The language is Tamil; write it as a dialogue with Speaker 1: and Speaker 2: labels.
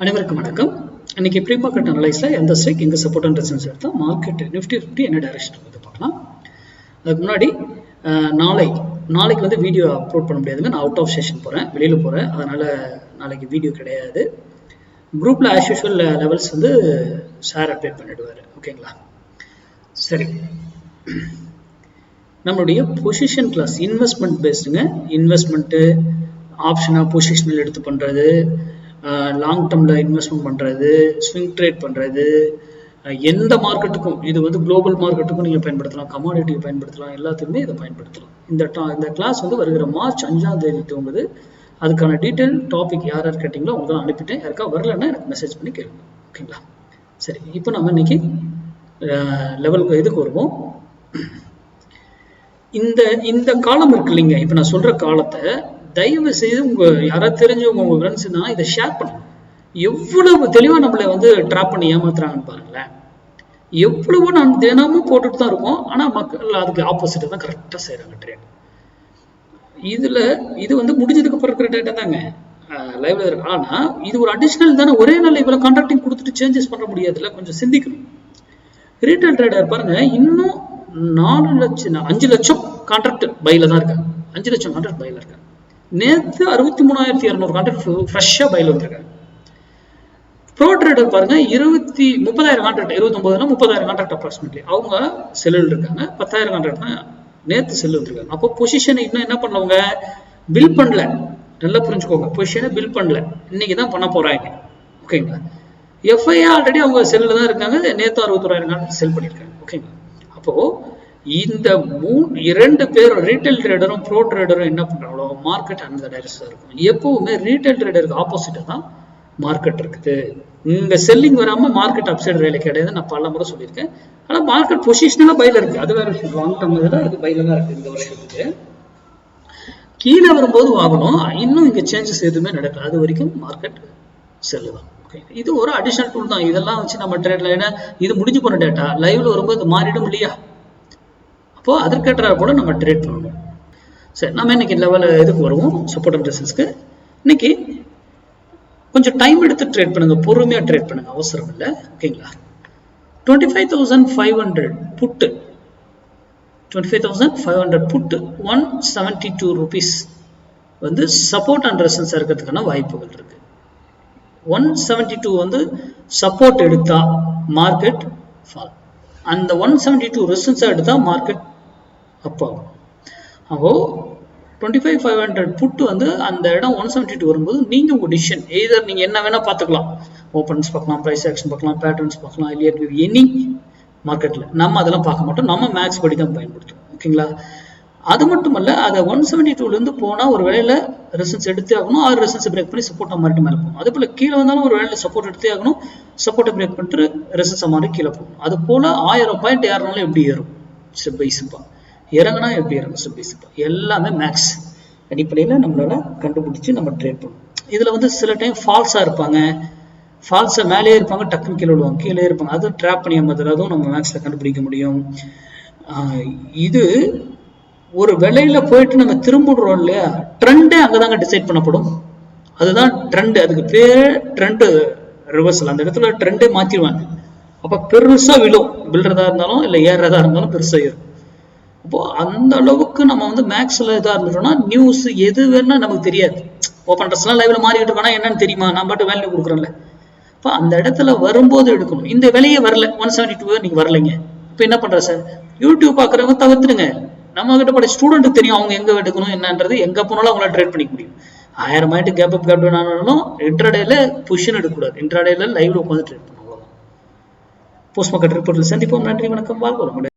Speaker 1: அனைவருக்கும் வணக்கம். இன்னைக்கு ப்ரீ மார்க்கெட் அனலைஸ்ல எந்த ஸ்ட்ரைக் எங்க சப்போர்ட் அண்ட் ரெசிஸ்டன்ஸ் எடுத்தா மார்க்கெட் நிஃப்டி 50 என்ன டைரக்ஷன் வந்து பார்க்கலாம். அதுக்கு முன்னாடி நாளைக்கு வந்து வீடியோ அப்லோட் பண்ண முடியாதுங்க. நான் அவுட் ஆஃப் செஷன் போறேன், வெளியில போறேன். அதனால நாளைக்கு வீடியோ கிடையாது. குரூப்ல ஆஸ் யூஷுவல் லெவல்ஸ் வந்து ஷேர் அப்டேட் பண்ணிடுவாரு. ஓகேங்களா? சரி, நம்மளுடைய பொசிஷன் கிளாஸ் இன்வெஸ்ட்மெண்ட் பேஸ்டுங்க. இன்வெஸ்ட்மெண்ட் ஆப்ஷனா பொசிஷனல் எடுத்து பண்றது, லாங் டேர்ம்ல இன்வெஸ்ட்மெண்ட் பண்றது, ஸ்விங் ட்ரேட் பண்றது, எந்த மார்க்கெட்டுக்கும் இது வந்து குளோபல் மார்க்கெட்டுக்கும் நீங்க பயன்படுத்தலாம், கமாடிட்டி பயன்படுத்தலாம், எல்லாத்துக்குமே இதை பயன்படுத்தலாம். இந்த கிளாஸ் வந்து வருகிற மார்ச் 5ஆம் தேதி துவங்குது. அதுக்கான டீட்டெயில் டாபிக் யார் கேட்டீங்களோ அவங்க தான் அனுப்பிட்டேன். யாருக்கா வரலன்னா எனக்கு மெசேஜ் பண்ணி கேளுங்க. ஓகேங்களா? சரி, இப்போ நம்ம இன்னைக்கு லெவலுக்கு இதுக்கு வருவோம். இந்த காலம் இருக்கு இல்லைங்க, இப்ப நான் சொல்ற காலத்தை தயவு செய்து உங்க யாராவது தெரிஞ்சவங்க உங்க ஃப்ரெண்ட்ஸ்னா இதை ஷேர் பண்ணுங்க. எவ்வளவு தெளிவா நம்மளை வந்து ட்ராப் பண்ணி ஏமாத்துறாங்கன்னு பாருங்களேன். எவ்வளவோ நான் தினமும் போட்டுட்டு தான் இருக்கோம், ஆனா மக்கள் அதுக்கு ஆப்போசிட்டா தான் கரெக்டா செய்யறாங்க ட்ரேட். இது வந்து முடிஞ்சதுக்கு அப்புறம் இருக்கிற டேட்டா தாங்க லைவ்ல இருக்கு. ஆனா இது ஒரு அடிஷனல் தானே. ஒரே நாள் இவ்வளவு கான்ட்ராக்டிங் கொடுத்துட்டு சேஞ்சஸ் பண்ண முடியாதுல்ல, கொஞ்சம் சிந்திக்கணும். ரீட்டைல் ட்ரேடர் பாருங்க, இன்னும் 5 லட்சம் கான்ட்ராக்ட் பைல தான் இருக்காங்க. 5 லட்சம் கான்ட்ராக்ட் பைல இருக்காங்க. நேற்று 63,200 கான்ட்ராக்ட் ஃப்ரெஷ்ஷா பைல வந்திருக்காங்க. ப்ரோ ட்ரேடர் பாருங்க, 30,000 கான்ட்ராக்ட், 29 30,000 கான்ட்ராக்ட் அப்ராக்சிமேட்லி அவங்க செல்லில் இருக்காங்க. 10,000 கான்ட்ராக்ட் தான் நேற்று செல்லு வந்திருக்காங்க. அப்போ பொசிஷனை இன்னும் என்ன பண்ணவங்க பில் பண்ணல. நல்லா புரிஞ்சுக்கோங்க, பொசிஷனை பில் பண்ணல, இன்னைக்கு தான் பண்ண போறாங்க. ஓகேங்களா? எஃப்ஐ ஆல்ரெடி அவங்க செல்லில் தான் இருக்காங்க. நேற்று 61,000 கான்ட்ராக்ட் செல் பண்ணியிருக்காங்க. ஓகேங்களா? அப்போ இந்த 2 பேரும் ரீட்டைல் ட்ரேடரும் ப்ரோ ட்ரேடரும் என்ன பண்றாங்களோ மார்க்கெட் அந்த டைரக்ஷன் இருக்கும். எப்பவுமே ரீட்டைல் ட்ரேடருக்கு ஆப்போசிட்டா தான் மார்க்கெட் இருக்குது. இந்த செல்லிங் வராம மார்க்கெட் அப்சைடு வேலை கிடையாது, நான் பல முறை சொல்லியிருக்கேன். ஆனா மார்க்கெட் பொசிஷனலா பைல இருக்கு, அது வேற விஷயம். லாங் டேர்ம்ல அது பைல தான் இருக்கு. இந்த வருஷத்துக்கு கீழே வரும்போது வாங்கணும். இன்னும் இங்க சேஞ்சஸ் எதுவுமே நடக்கல, அது வரைக்கும் மார்க்கெட் செல்லுதான். இது ஒரு அடிஷனல் டூல் தான். இதெல்லாம் வச்சு நம்ம ட்ரேட்ல என்ன இது முடிஞ்சு போன டேட்டா லைவ்ல வரும்போது மாறிடும் இல்லையா? அப்போ அதற்கேற்ற கூட நம்ம ட்ரேட் பண்ணணும். சரி, நம்ம இன்னைக்கு லெவல் எதுக்கு வருவோம், சப்போர்ட் அண்ட் ரெசிஸ்டன்ஸ்க்கு. இன்னைக்கு கொஞ்சம் டைம் எடுத்து ட்ரேட் பண்ணுங்க, பொறுமையா ட்ரேட் பண்ணுங்க, அவசரம் இல்லை. ஓகேங்களா? 25,500 புட்டு, 25,500 புட்டு 172 rupees வந்து சப்போர்ட் அண்ட் ரெசிஸ்டன்ஸ் இருக்கிறதுக்கான வாய்ப்புகள் இருக்கு. 172 வந்து சப்போர்ட் எடுத்தா மார்க்கெட் ஃபால், அந்த 172 ரெசிஸ்டன்ஸ் எடுத்தா மார்க்கெட் அப் ஆகும். அப்போ 25,500 புட்டு வந்து அந்த இடம் 172 வரும்போது நீங்க உங்க டிசிஷன் எய்தர் நீங்க என்ன வேணா பார்த்துக்கலாம். ஓப்பன்ஸ் பார்க்கலாம், பிரைஸ் ஆக்ஷன் பார்க்கலாம், பேட்டர்ன்ஸ் பார்க்கலாம், இல்லையா எனி மார்க்கெட்ல. நம்ம அதெல்லாம் பார்க்க மாட்டோம், நம்ம மேக்ஸ் படி தான் பயன்படுத்துவோம். ஓகேங்களா? அது மட்டும் இல்ல, அதை 172ல இருந்து போனா ஒரு வேளையில ரெசிஸ்டன்ஸ் எடுத்தே ஆகணும், ஆறு ரெசிஸ்டன்ஸ் பிரேக் பண்ணி சப்போர்ட்டா மாறிட்டு மேலே போகணும். அதே போல கீழே வந்தாலும் ஒரு வேளையில சப்போர்ட் எடுத்தே ஆகணும், சப்போர்ட்டை பிரேக் பண்ணிட்டு ரெசிஸ்டன்ஸ் மாறி கீழே போகணும். அது போல 1000 பாயிண்ட் ஏறினாலும் எப்படி ஏறும் ஸ்டெப் பை ஸ்டெப்பா, இறங்கினா எப்படி இறங்கும் ஸ்டெப் பை ஸ்டெப்பா, எல்லாமே மேக்ஸ் அடிப்படையில நம்மளால கண்டுபிடிச்சு நம்ம ட்ரேட் பண்ணணும். இதுல வந்து சில டைம் ஃபால்ஸா இருப்பாங்க, ஃபால்ஸை மேலே இருப்பாங்க, டக்குன்னு கீழே விடுவாங்க, கீழே இருப்பாங்க. அதுவும் ட்ராப் பண்ணி ஏமாத்துறது, அதுவும் நம்ம மேக்ஸ்ல கண்டுபிடிக்க முடியும். இது ஒரு விலையில போயிட்டு நம்ம திரும்பிடுறோம் இல்லையா, ட்ரெண்டே அங்கதாங்க டிசைட் பண்ணப்படும். அதுதான் ட்ரெண்ட், அதுக்கு பேரு ட்ரெண்ட் ரிவர்சல். அந்த இடத்துல ட்ரெண்டே மாத்திடுவாங்க. அப்ப பெருசா விழும், விழுறதா இருந்தாலும் இல்ல ஏறதா இருந்தாலும் பெருசா ஏறும். அப்போ அந்த அளவுக்கு நம்ம வந்து மேக்ஸ்ல இதா இருந்துட்டோம்னா நியூஸ் எது வேணா நமக்கு தெரியாது. ஓப்பன் ட்ரெஸ்லாம் லைவ்ல மாறிட்டு இருக்கோம்னா என்னன்னு தெரியுமா, நான் பாட்டு வேல்யூ கொடுக்குறேன்ல. இப்போ அந்த இடத்துல வரும்போது எடுக்கணும். இந்த விலையே வரல, 172 நீங்க வரலைங்க, இப்போ என்ன பண்ற சார், யூடியூப் பாக்குறவங்க தவிர்த்துடுங்க. நம்ம கிட்ட படிச்ச ஸ்டூடெண்ட் தெரியும் அவங்க எங்க எடுக்கணும் என்னன்றது, எங்க போனாலும் அவங்களால ட்ரேட் பண்ணிக்க முடியும். 1000 point gap up gap down ஆனாலும் இன்ட்ராடேல பொசிஷன் எடுக்கக்கூடாது, இன்ட்ராடேல லைவ்ல உட்காந்து ட்ரேட் பண்ணணும். அவ்வளவுதான். போஸ்ட் மார்க்கெட் ரிப்போர்ட்ல சந்திப்போம். நன்றி, வணக்கம், வாழ்க்கை.